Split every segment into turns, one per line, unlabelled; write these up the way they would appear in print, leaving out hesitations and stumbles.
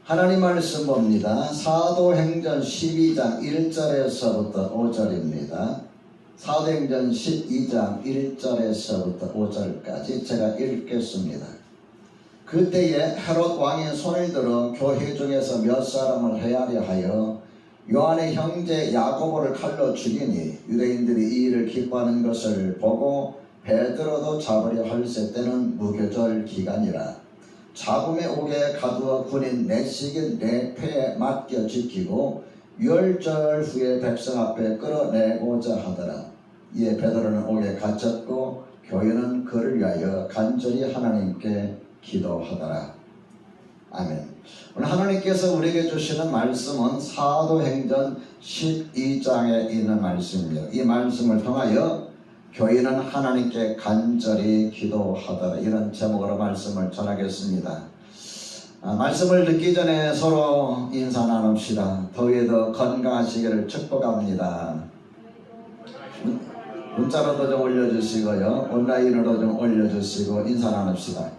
하나님 말씀 봅니다. 사도행전 12장 1절에서부터 5절입니다. 사도행전 12장 1절에서부터 5절까지 제가 읽겠습니다. 그때에 헤롯 왕이 손을 들어 교회 중에서 몇 사람을 해하려 하여 요한의 형제 야고보를 칼로 죽이니 유대인들이 이 일을 기뻐하는 것을 보고 베드로도 잡으려 할세 때는 무교절 기간이라. 잡음에 오게 가두어 군인 내식인 내 패에 맡겨 지키고 유월절 후에 백성 앞에 끌어내고자 하더라. 이에 베드로는 옥에 갇혔고 교회는 그를 위하여 간절히 하나님께 기도하더라. 아멘. 오늘 하나님께서 우리에게 주시는 말씀은 사도행전 12장에 있는 말씀입니다. 이 말씀을 통하여 교회는 하나님께 간절히 기도하더라, 이런 제목으로 말씀을 전하겠습니다. 말씀을 듣기 전에 서로 인사 나눕시다. 더위에도 건강하시기를 축복합니다. 문자로도 좀 올려주시고요, 온라인으로 좀 올려주시고 인사 나눕시다.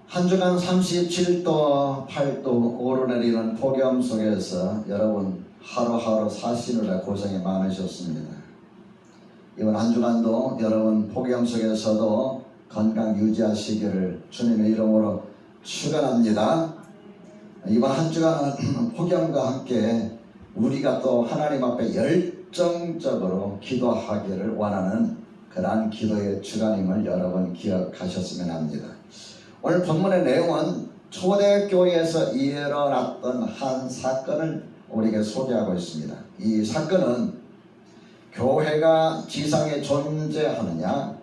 한 주간 37도, 8도 오르내리는 폭염 속에서 여러분 하루하루 사시느라 고생이 많으셨습니다. 이번 한 주간도 여러분 폭염 속에서도 건강 유지하시기를 주님의 이름으로 축원합니다. 이번 한 주간은 폭염과 함께 우리가 또 하나님 앞에 열정적으로 기도하기를 원하는 그러한 기도의 주간임을 여러분 기억하셨으면 합니다. 오늘 본문의 내용은 초대교회에서 일어났던 한 사건을 우리에게 소개하고 있습니다. 이 사건은 교회가 지상에 존재하느냐,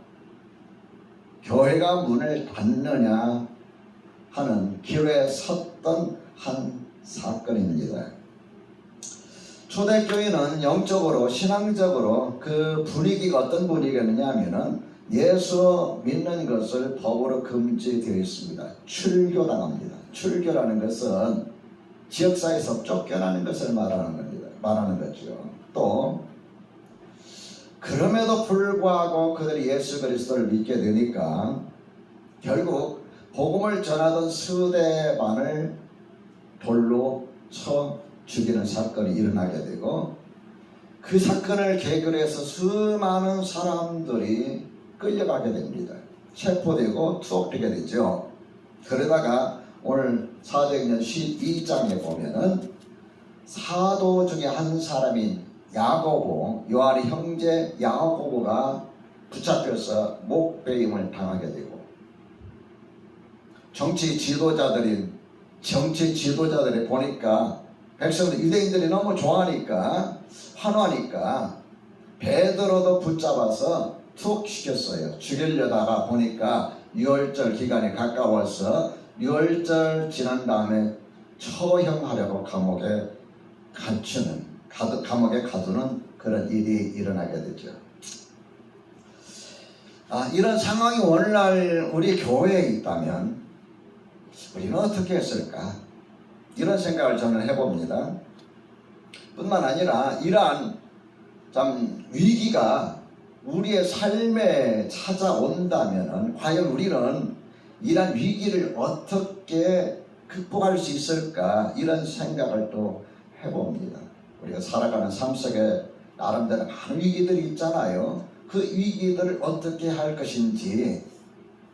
교회가 문을 닫느냐 하는 길에 섰던 한 사건입니다. 초대교회는 영적으로 신앙적으로 그 분위기가 어떤 분위기였느냐 하면은 예수 믿는 것을 법으로 금지되어 있습니다. 출교당합니다. 출교라는 것은 지역사회에서 쫓겨나는 것을 말하는 거죠. 또 그럼에도 불구하고 그들이 예수 그리스도를 믿게 되니까 결국 복음을 전하던 스데반을 돌로 쳐 죽이는 사건이 일어나게 되고, 그 사건을 계기로 해서 수많은 사람들이 끌려가게 됩니다. 체포되고 투옥되게 되죠. 그러다가 오늘 사도행전 12장에 보면은 사도 중에 한 사람인 야고보, 요한의 형제 야고보가 붙잡혀서 목베임을 당하게 되고, 정치 지도자들이 보니까 백성들, 유대인들이 너무 좋아하니까, 환호하니까 베드로도 붙잡아서 투옥시켰어요. 죽이려다가 보니까 유월절 기간이 가까워서 유월절 지난 다음에 처형하려고 감옥에 가두는 그런 일이 일어나게 되죠. 이런 상황이 오늘날 우리 교회에 있다면 우리는 어떻게 했을까? 이런 생각을 저는 해봅니다. 뿐만 아니라 이러한 참 위기가 우리의 삶에 찾아온다면 과연 우리는 이러한 위기를 어떻게 극복할 수 있을까? 이런 생각을 또 해봅니다. 우리가 살아가는 삶 속에 나름대로 많은 위기들이 있잖아요. 그 위기들을 어떻게 할 것인지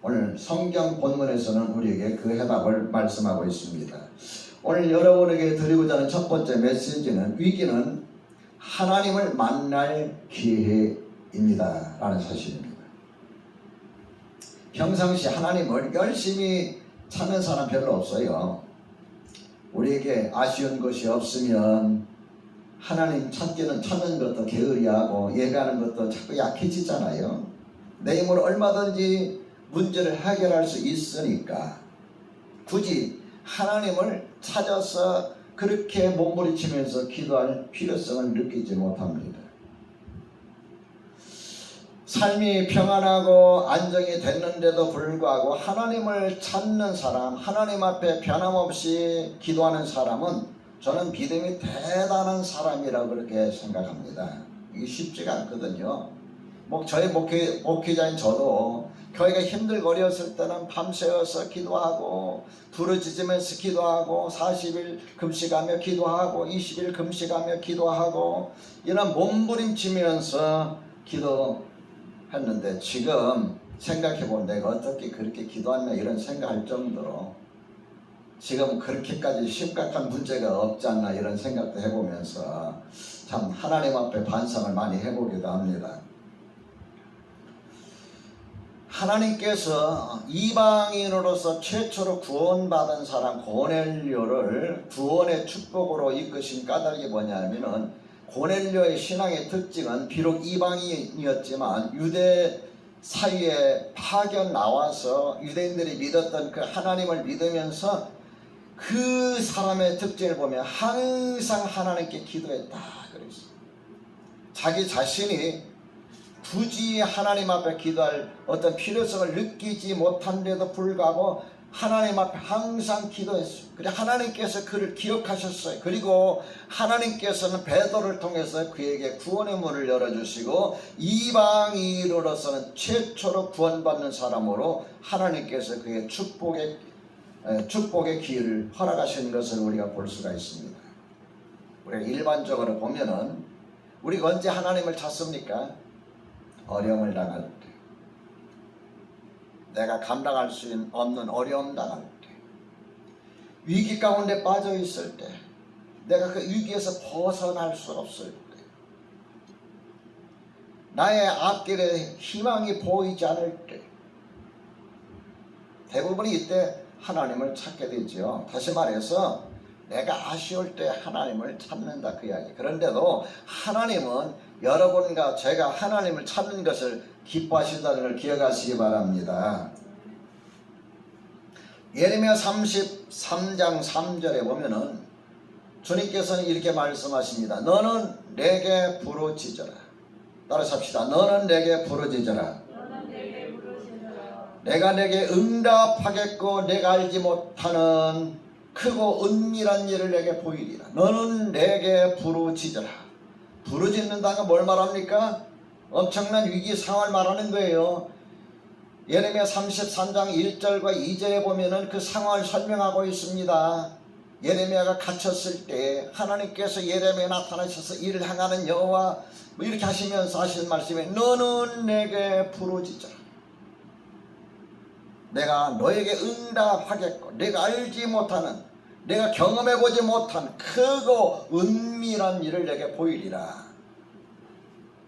오늘 성경 본문에서는 우리에게 그 해답을 말씀하고 있습니다. 오늘 여러분에게 드리고자 하는 첫 번째 메시지는 위기는 하나님을 만날 기회입니다 라는 사실입니다. 평상시 하나님을 열심히 찾는 사람 별로 없어요. 우리에게 아쉬운 것이 없으면 하나님 찾는 것도 게으리하고 예배하는 것도 자꾸 약해지잖아요. 내 힘으로 얼마든지 문제를 해결할 수 있으니까 굳이 하나님을 찾아서 그렇게 몸부림치면서 기도할 필요성을 느끼지 못합니다. 삶이 평안하고 안정이 됐는데도 불구하고 하나님을 찾는 사람, 하나님 앞에 변함없이 기도하는 사람은 저는 믿음이 대단한 사람이라고 그렇게 생각합니다. 이게 쉽지가 않거든요. 저희 목회자인 저도 교회가 힘들거렸을 때는 밤새워서 기도하고 부르짖으면서 기도하고 40일 금식하며 기도하고 20일 금식하며 기도하고 이런 몸부림치면서 기도했는데 지금 생각해보면 내가 어떻게 그렇게 기도하냐 이런 생각할 정도로 지금 그렇게까지 심각한 문제가 없지 않나 이런 생각도 해보면서 참 하나님 앞에 반성을 많이 해보기도 합니다. 하나님께서 이방인으로서 최초로 구원받은 사람 고넬료를 구원의 축복으로 이끄신 까닭이 뭐냐면은 고넬료의 신앙의 특징은 비록 이방인이었지만 유대 사이에 파견 나와서 유대인들이 믿었던 그 하나님을 믿으면서 그 사람의 특징을 보면 항상 하나님께 기도했다 그랬어요. 자기 자신이 굳이 하나님 앞에 기도할 어떤 필요성을 느끼지 못한데도 불구하고 하나님 앞에 항상 기도했어요. 그래 하나님께서 그를 기억하셨어요. 그리고 하나님께서는 베드로를 통해서 그에게 구원의 문을 열어주시고 이방인으로서는 최초로 구원받는 사람으로 하나님께서 그의 축복의 기회를 허락하시는 것을 우리가 볼 수가 있습니다. 우리가 일반적으로 보면은 우리가 언제 하나님을 찾습니까? 어려움을 당할 때, 내가 감당할 수 없는 어려움 당할 때, 위기 가운데 빠져 있을 때, 내가 그 위기에서 벗어날 수 없을 때, 나의 앞길에 희망이 보이지 않을 때, 대부분이 이때 하나님을 찾게 되죠. 다시 말해서 내가 아쉬울 때 하나님을 찾는다 그 이야기. 그런데도 하나님은 여러분과 제가 하나님을 찾는 것을 기뻐하신다는 걸 기억하시기 바랍니다. 예레미야 33장 3절에 보면은 주님께서는 이렇게 말씀하십니다. 너는 내게 부르짖어라. 따라서 합시다. 너는 내게 부르짖어라. 내가 내게 응답하겠고 내가 알지 못하는 크고 은밀한 일을 내게 보이리라. 너는 내게 부르짖어라. 부르짖는다가 뭘 말합니까? 엄청난 위기 상황을 말하는 거예요. 예레미야 33장 1절과 2절에 보면은 그 상황을 설명하고 있습니다. 예레미야가 갇혔을 때 하나님께서 예레미야에 나타나셔서 이를 향하는 여호와 이렇게 하시면서 하시는 말씀이 너는 내게 부르짖어라. 내가 너에게 응답하겠고 내가 알지 못하는 내가 경험해보지 못한 크고 은밀한 일을 내게 보이리라.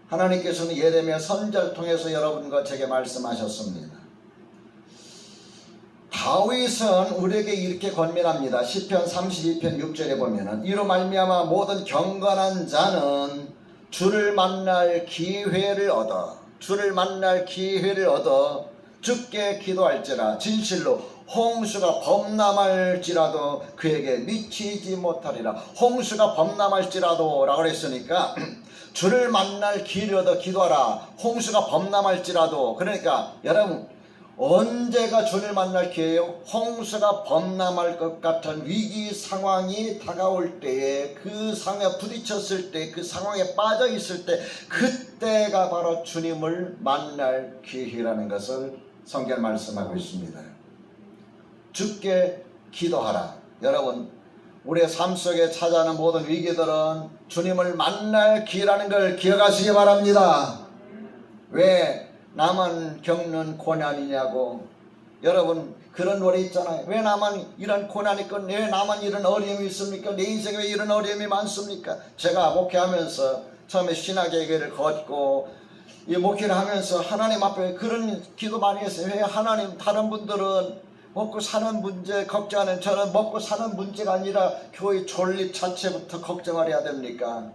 하나님께서는 예레미야 선지자를 통해서 여러분과 제게 말씀하셨습니다. 다윗은 우리에게 이렇게 권면합니다. 시편 32편 6절에 보면은 이로 말미암아 모든 경건한 자는 주를 만날 기회를 얻어 주께 기도할지라 진실로 홍수가 범람할지라도 그에게 미치지 못하리라. 홍수가 범람할지라도 라고 그랬으니까 주를 만날 기회를 얻어 기도하라. 홍수가 범람할지라도, 그러니까 여러분 언제가 주를 만날 기회예요? 홍수가 범람할 것 같은 위기 상황이 다가올 때에 그 상황에 부딪혔을 때 그 상황에 빠져 있을 때 그때가 바로 주님을 만날 기회라는 것을 성경 말씀하고 있습니다. 주께 기도하라. 여러분 우리의 삶 속에 찾아오는 모든 위기들은 주님을 만날 기회라는 걸 기억하시기 바랍니다. 왜 나만 겪는 고난이냐고. 여러분 그런 노래 있잖아요. 왜 나만 이런 고난이 있고 왜 나만 이런 어려움이 있습니까? 내 인생에 왜 이런 어려움이 많습니까? 제가 목회하면서 처음에 신학의 길을 걷고 이 목회를 하면서 하나님 앞에 그런 기도 많이 했어요. 왜 하나님 다른 분들은 먹고 사는 문제 걱정하는 저는 먹고 사는 문제가 아니라 교회 존립 자체부터 걱정을 해야 됩니까?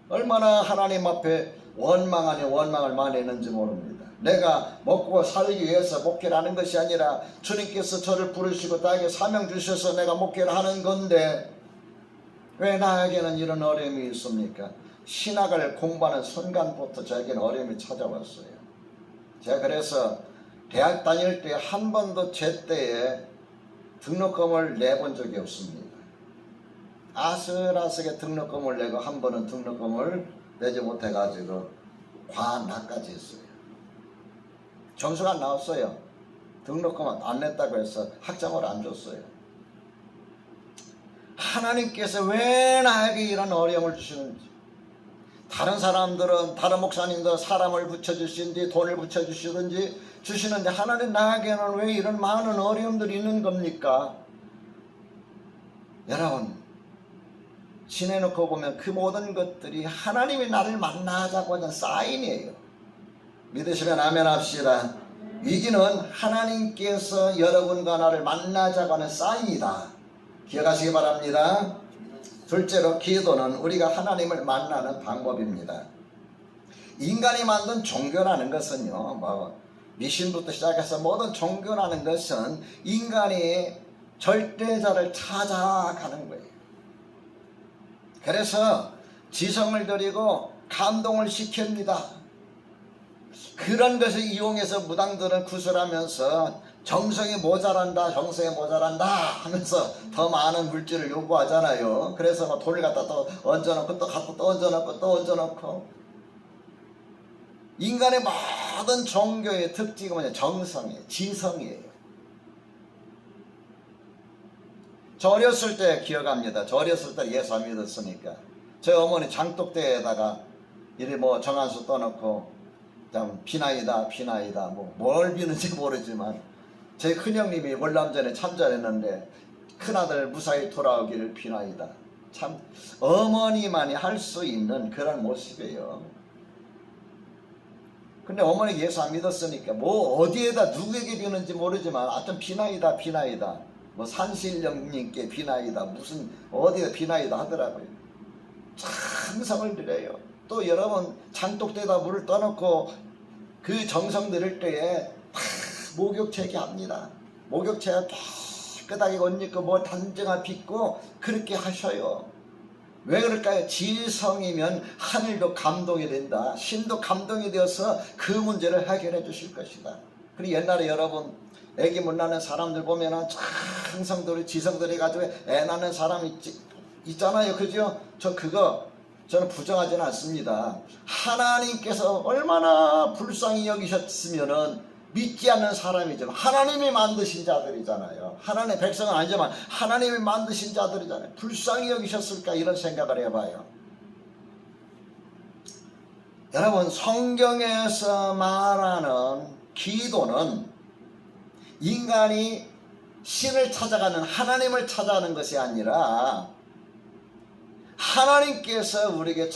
얼마나 하나님 앞에 원망 아닌 원망을 많이 했는지 모릅니다. 내가 먹고 살기 위해서 목회를 하는 것이 아니라 주님께서 저를 부르시고 나에게 사명 주셔서 내가 목회를 하는 건데 왜 나에게는 이런 어려움이 있습니까? 신학을 공부하는 순간부터 저에게는 어려움이 찾아왔어요. 제가 그래서 대학 다닐 때 한 번도 제때에 등록금을 내본 적이 없습니다. 아슬아슬하게 등록금을 내고 한 번은 등록금을 내지 못해가지고 과나까지 했어요. 점수가 안 나왔어요. 등록금 안 냈다고 해서 학점을 안 줬어요. 하나님께서 왜 나에게 이런 어려움을 주시는지, 다른 사람들은, 다른 목사님들 사람을 붙여주시든지 돈을 붙여주시든지 주시는데 하나님 나에게는 왜 이런 많은 어려움들이 있는 겁니까? 여러분, 지내놓고 보면 그 모든 것들이 하나님이 나를 만나자고 하는 사인이에요. 믿으시면 아멘 합시다. 위기는 하나님께서 여러분과 나를 만나자고 하는 사인이다. 기억하시기 바랍니다. 둘째로, 기도는 우리가 하나님을 만나는 방법입니다. 인간이 만든 종교라는 것은요, 미신부터 시작해서 모든 종교라는 것은 인간이 절대자를 찾아가는 거예요. 그래서 지성을 들이고 감동을 시킵니다. 그런 것을 이용해서 무당들은 구슬하면서 정성이 모자란다, 정성이 모자란다 하면서 더 많은 물질을 요구하잖아요. 그래서 돈을 갖다 또 얹어놓고 또 갖고 또 얹어놓고 또 얹어놓고. 인간의 모든 종교의 특징은 뭐냐? 정성이에요. 지성이에요. 저 어렸을 때 기억합니다. 저 어렸을 때 예수 안 믿었으니까 저희 어머니 장독대에다가 이리 정한수 떠놓고 비나이다 비나이다 뭘 비는지 모르지만 제 큰형님이 월남전에 참전했는데 큰아들 무사히 돌아오기를 비나이다. 참 어머니만이 할 수 있는 그런 모습이에요. 근데 어머니 예수 안 믿었으니까 어디에다 누구에게 비는지 모르지만 하여튼 비나이다 비나이다, 산신령님께 비나이다, 무슨 어디에 비나이다 하더라고요. 참성을 드려요. 또 여러분, 장독대에다 물을 떠놓고 그 정성 들을 때에 목욕체계 합니다. 목욕체가 깨끗하게 옷 입고 단정한 빚고 그렇게 하셔요. 왜 그럴까요? 지성이면 하늘도 감동이 된다. 신도 감동이 되어서 그 문제를 해결해 주실 것이다. 그리고 옛날에 여러분, 애기 못 낳는 사람들 보면은 정성들이 지성들이 가지고 애 낳는 사람 있잖아요. 그죠? 저는 부정하지는 않습니다. 하나님께서 얼마나 불쌍히 여기셨으면은 믿지 않는 사람이지만 하나님이 만드신 자들이잖아요. 하나님의 백성은 아니지만 하나님이 만드신 자들이잖아요. 불쌍히 여기셨을까 이런 생각을 해봐요. 여러분, 성경에서 말하는 기도는 인간이 신을 찾아가는, 하나님을 찾아가는 것이 아니라 하나님께서 우리에게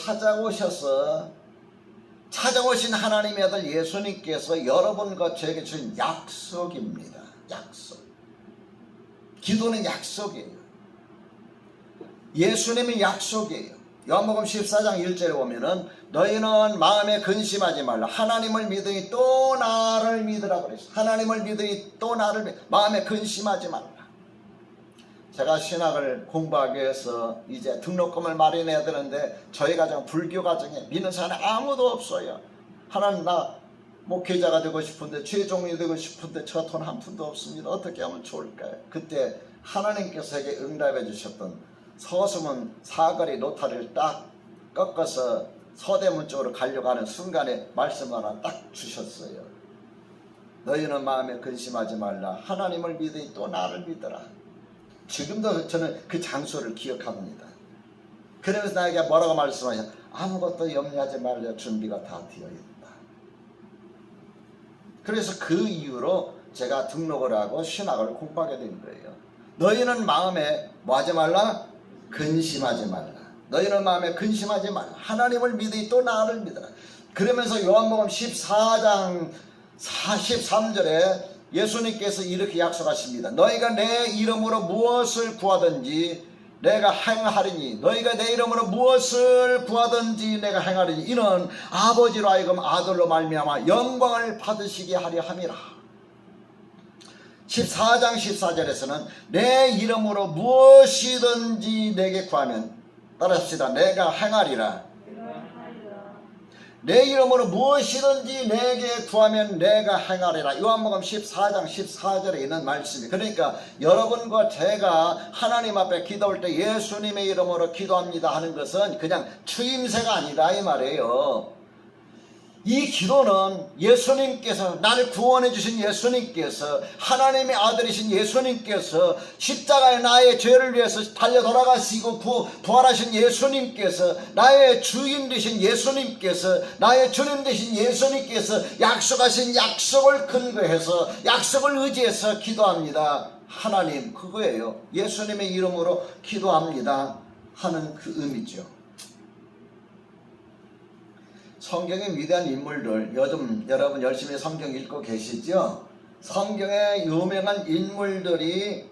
찾아오신 하나님의 아들 예수님께서 여러분과 저에게 주신 약속입니다. 약속. 기도는 약속이에요. 예수님의 약속이에요. 요한복음 14장 1절에 보면은 너희는 마음에 근심하지 말라. 하나님을 믿으니 또 나를 믿으라고 그랬어요. 하나님을 믿으니 또 나를 마음에 근심하지 말라. 제가 신학을 공부하기 위해서 이제 등록금을 마련해야 되는데 저희 가정, 불교 가정에 믿는 사람이 아무도 없어요. 하나님, 나 목회자가 되고 싶은데, 최종이 되고 싶은데 저 돈 한 푼도 없습니다. 어떻게 하면 좋을까요? 그때 하나님께서 에게 응답해 주셨던 서수문 사거리 노타리를 딱 꺾어서 서대문 쪽으로 가려고 하는 순간에 말씀 하나 딱 주셨어요. 너희는 마음에 근심하지 말라. 하나님을 믿으니 또 나를 믿어라. 지금도 저는 그 장소를 기억합니다. 그러면서 나에게 뭐라고 말씀하셨냐? 아무것도 염려하지 말라. 준비가 다 되어 있다. 그래서 그 이후로 제가 등록을 하고 신학을 공부하게 된 거예요. 너희는 마음에 뭐하지 말라? 근심하지 말라. 너희는 마음에 근심하지 말라. 하나님을 믿으니 또 나를 믿어라. 그러면서 요한복음 14장 43절에 예수님께서 이렇게 약속하십니다. 너희가 내 이름으로 무엇을 구하든지 내가 행하리니, 너희가 내 이름으로 무엇을 구하든지 내가 행하리니 이는 아버지로 하여금 아들로 말미암아 영광을 받으시게 하려 함이라. 14장 14절에서는 내 이름으로 무엇이든지 내게 구하면, 따라합시다, 내가 행하리라. 내 이름으로 무엇이든지 내게 구하면 내가 행하리라. 요한복음 14장 14절에 있는 말씀이. 그러니까 여러분과 제가 하나님 앞에 기도할 때 예수님의 이름으로 기도합니다 하는 것은 그냥 추임새가 아니라 이 말이에요. 이 기도는 예수님께서, 나를 구원해 주신 예수님께서, 하나님의 아들이신 예수님께서, 십자가에 나의 죄를 위해서 달려 돌아가시고 부활하신 예수님께서, 나의 주인 되신 예수님께서, 나의 주님 되신 예수님께서 약속하신 약속을 근거해서, 약속을 의지해서 기도합니다. 하나님, 그거예요. 예수님의 이름으로 기도합니다 하는 그 의미죠. 성경의 위대한 인물들, 요즘 여러분 열심히 성경 읽고 계시죠? 성경의 유명한 인물들이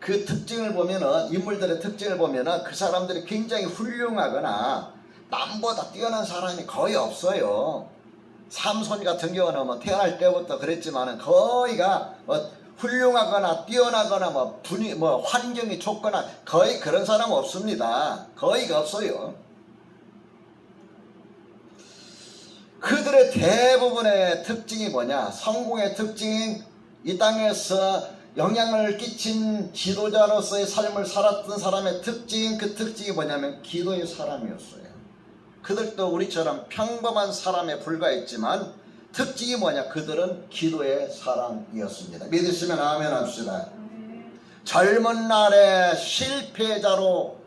그 특징을 보면은, 인물들의 특징을 보면은 그 사람들이 굉장히 훌륭하거나 남보다 뛰어난 사람이 거의 없어요. 삼손 같은 경우는 뭐 태어날 때부터 그랬지만은 거의가 훌륭하거나 뛰어나거나 환경이 좋거나 거의 그런 사람 없습니다. 거의가 없어요. 그들의 대부분의 특징이 뭐냐? 성공의 특징인 이 땅에서 영향을 끼친 지도자로서의 삶을 살았던 사람의 특징, 그 특징이 뭐냐면 기도의 사람이었어요. 그들도 우리처럼 평범한 사람에 불과했지만 특징이 뭐냐? 그들은 기도의 사람이었습니다. 믿으시면 아멘 합시다. 젊은 날에 실패자로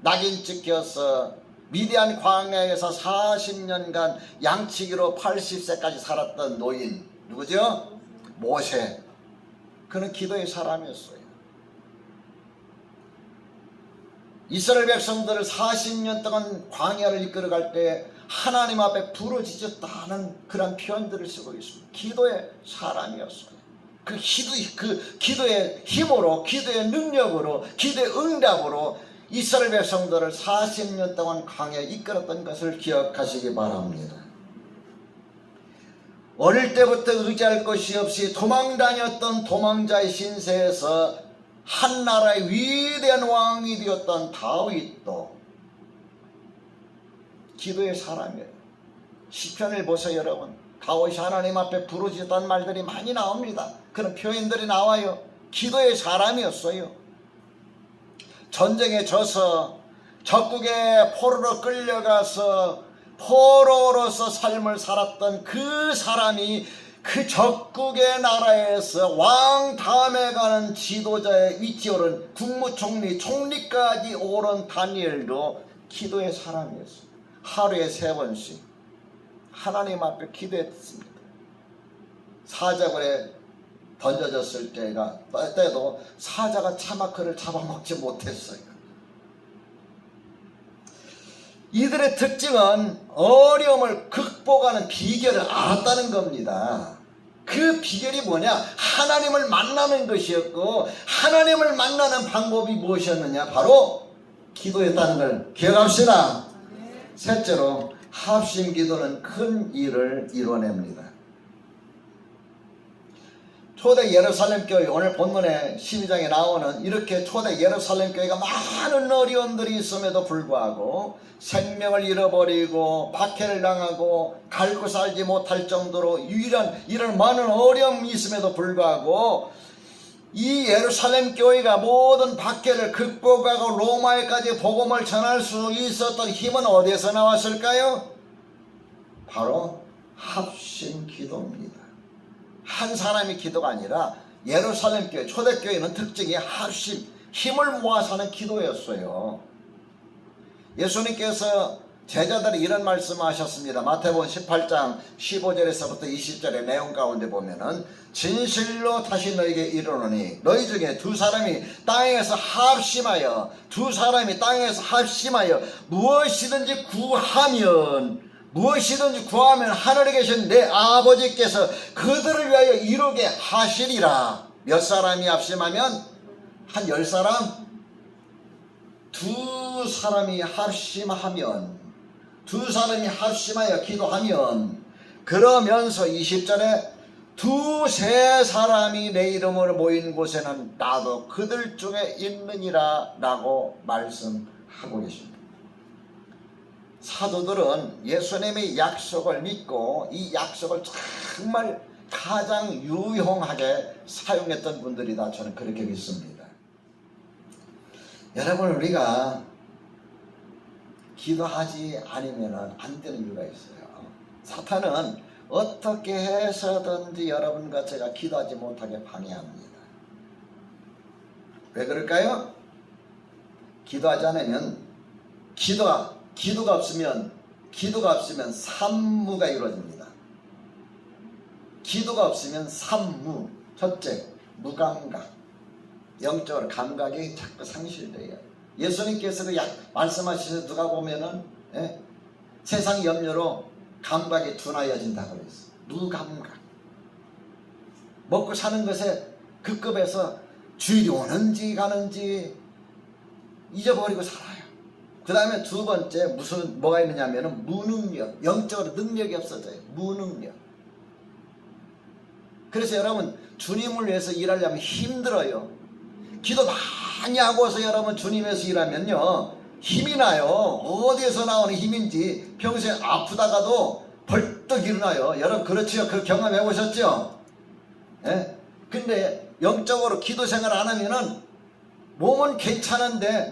낙인 찍혀서 미디안 광야에서 40년간 양치기로 80세까지 살았던 노인, 누구죠? 모세. 그는 기도의 사람이었어요. 이스라엘 백성들을 40년 동안 광야를 이끌어갈 때 하나님 앞에 부르짖었다는 그런 표현들을 쓰고 있습니다. 기도의 사람이었어요. 그 기도의 힘으로, 기도의 능력으로, 기도의 응답으로 이스라엘 백성들을 40년 동안 광야에 이끌었던 것을 기억하시기 바랍니다. 어릴 때부터 의지할 것이 없이 도망다녔던 도망자의 신세에서 한 나라의 위대한 왕이 되었던 다윗도 기도의 사람이에요. 시편을 보세요 여러분. 다윗이 하나님 앞에 부르짖었던 말들이 많이 나옵니다. 그런 표현들이 나와요. 기도의 사람이었어요. 전쟁에 져서 적국의 포로로 끌려가서 포로로서 삶을 살았던 그 사람이 그 적국의 나라에서 왕 다음에 가는 지도자의 위치에 오른 국무총리, 총리까지 오른 다니엘도 기도의 사람이었어요. 하루에 3번씩 하나님 앞에 기도했습니다. 사자굴에 던져졌을 때도 사자가 차마 그를 잡아먹지 못했어요. 이들의 특징은 어려움을 극복하는 비결을 알았다는 겁니다. 그 비결이 뭐냐? 하나님을 만나는 것이었고, 하나님을 만나는 방법이 무엇이었느냐? 바로 기도였다는 걸 기억합시다. 셋째로, 합심 기도는 큰 일을 이뤄냅니다. 초대 예루살렘 교회, 오늘 본문의 12장에 나오는 이렇게 초대 예루살렘 교회가 많은 어려움들이 있음에도 불구하고 생명을 잃어버리고 박해를 당하고 갈고 살지 못할 정도로 이런 많은 어려움이 있음에도 불구하고 이 예루살렘 교회가 모든 박해를 극복하고 로마에까지 복음을 전할 수 있었던 힘은 어디에서 나왔을까요? 바로 합심 기도입니다. 한 사람의 기도가 아니라 예루살렘 교회, 초대교회는 특징이 합심, 힘을 모아서 하는 기도였어요. 예수님께서 제자들이 이런 말씀하셨습니다. 마태복음 18장 15절에서부터 20절의 내용 가운데 보면은 진실로 다시 너에게 이르노니 너희 중에 두 사람이 땅에서 합심하여 무엇이든지 구하면 하늘에 계신 내 아버지께서 그들을 위하여 이루게 하시리라. 몇 사람이 합심하면? 한 10사람? 두 사람이 합심하여 기도하면, 그러면서 20절에 두세 사람이 내 이름으로 모인 곳에는 나도 그들 중에 있느니라 라고 말씀하고 계십니다. 사도들은 예수님의 약속을 믿고 이 약속을 정말 가장 유용하게 사용했던 분들이다, 저는 그렇게 믿습니다. 여러분, 우리가 기도하지 않으면 안 되는 이유가 있어요. 사탄은 어떻게 해서든지 여러분과 제가 기도하지 못하게 방해합니다. 왜 그럴까요? 기도하지 않으면 기도가 없으면 산무가 이루어집니다. 기도가 없으면 산무. 첫째, 무감각. 영적으로 감각이 자꾸 상실돼요. 예수님께서도 말씀하시면서 누가 보면은 세상 염려로 감각이 둔하여진다고 그랬어요. 무감각. 먹고 사는 것에 급급해서 주일이 오는지 가는지 잊어버리고 살아요. 그 다음에 두 번째 뭐가 있느냐면은 무능력. 영적으로 능력이 없어져요. 무능력. 그래서 여러분 주님을 위해서 일하려면 힘들어요. 기도 많이 하고서 여러분 주님 위해서 일하면요 힘이 나요. 어디에서 나오는 힘인지 평소에 아프다가도 벌떡 일어나요. 여러분 그렇지요? 그 경험해 보셨죠? 근데 영적으로 기도 생활 안 하면은 몸은 괜찮은데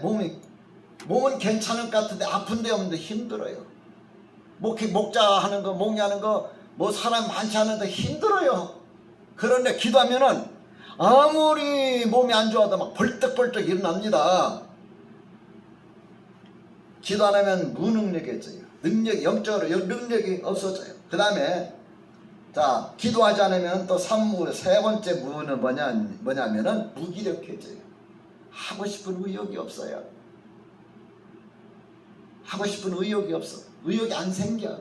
몸은 괜찮을 것 같은데 아픈 데 없는데 힘들어요. 목자 하는 거 목리하는 거 뭐 사람 많지 않은데 힘들어요. 그런데 기도하면은 아무리 몸이 안 좋아도 막 벌떡벌떡 일어납니다. 기도 안 하면 무능력해져요. 영적으로 능력이 없어져요. 그 다음에 자 기도하지 않으면 또 세 번째 무는 뭐냐면은 무기력해져요. 하고 싶은 의욕이 없어요. 하고 싶은 의욕이 없어. 의욕이 안 생겨.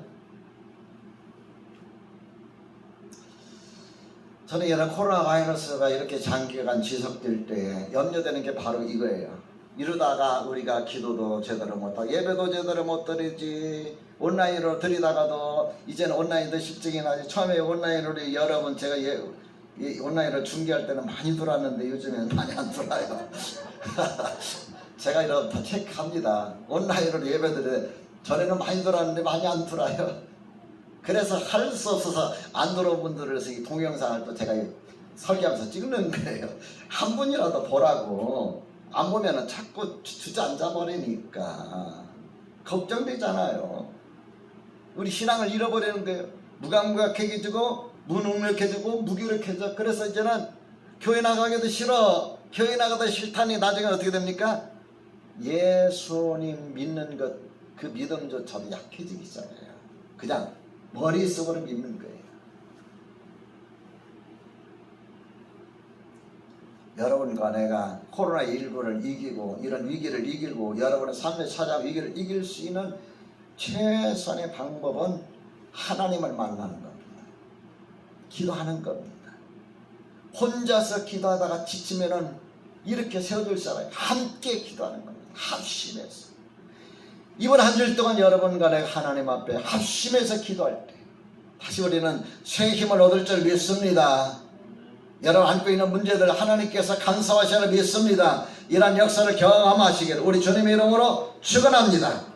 저는 이런 코로나 바이러스가 이렇게 장기간 지속될 때 염려되는 게 바로 이거예요. 이러다가 우리가 기도도 제대로 못하고 예배도 제대로 못 드리지, 온라인으로 드리다가도 이제는 온라인도 실증이 나지. 처음에 온라인으로 여러분 제가 온라인으로 중계할 때는 많이 들어왔는데 요즘에는 많이 안 들어와요. 제가 이렇게 체크합니다. 온라인으로 예배드릴 때 전에는 많이 들어왔는데 많이 안 들어와요. 그래서 할 수 없어서 안 들어온 분들을 위해서 이 동영상을 또 제가 설계하면서 찍는 거예요. 한 분이라도 보라고. 안 보면은 자꾸 주저앉아 버리니까 걱정되잖아요. 우리 신앙을 잃어버리는 거예요. 무감각해지고 무능력해지고 무기력해져. 그래서 이제는 교회 나가기도 싫어. 교회 나가도 싫다니 나중에 어떻게 됩니까? 예수님 믿는 것, 그 믿음조차도 약해지기 시작해요. 그냥 머릿속으로 믿는 거예요. 여러분과 내가 코로나19를 이기고 이런 위기를 이기고 여러분의 삶에 찾아온 위기를 이길 수 있는 최선의 방법은 하나님을 만나는 겁니다. 기도하는 겁니다. 혼자서 기도하다가 지치면은 이렇게 세워줄 사람이 함께 기도하는 겁니다. 합심해서. 이번 한 주일 동안 여러분과 내가 하나님 앞에 합심해서 기도할 때 다시 우리는 새 힘을 얻을 줄 믿습니다. 여러분 안고 있는 문제들 하나님께서 간섭하시는 믿습니다. 이러한 역사를 경험하시기를 우리 주님의 이름으로 축원합니다.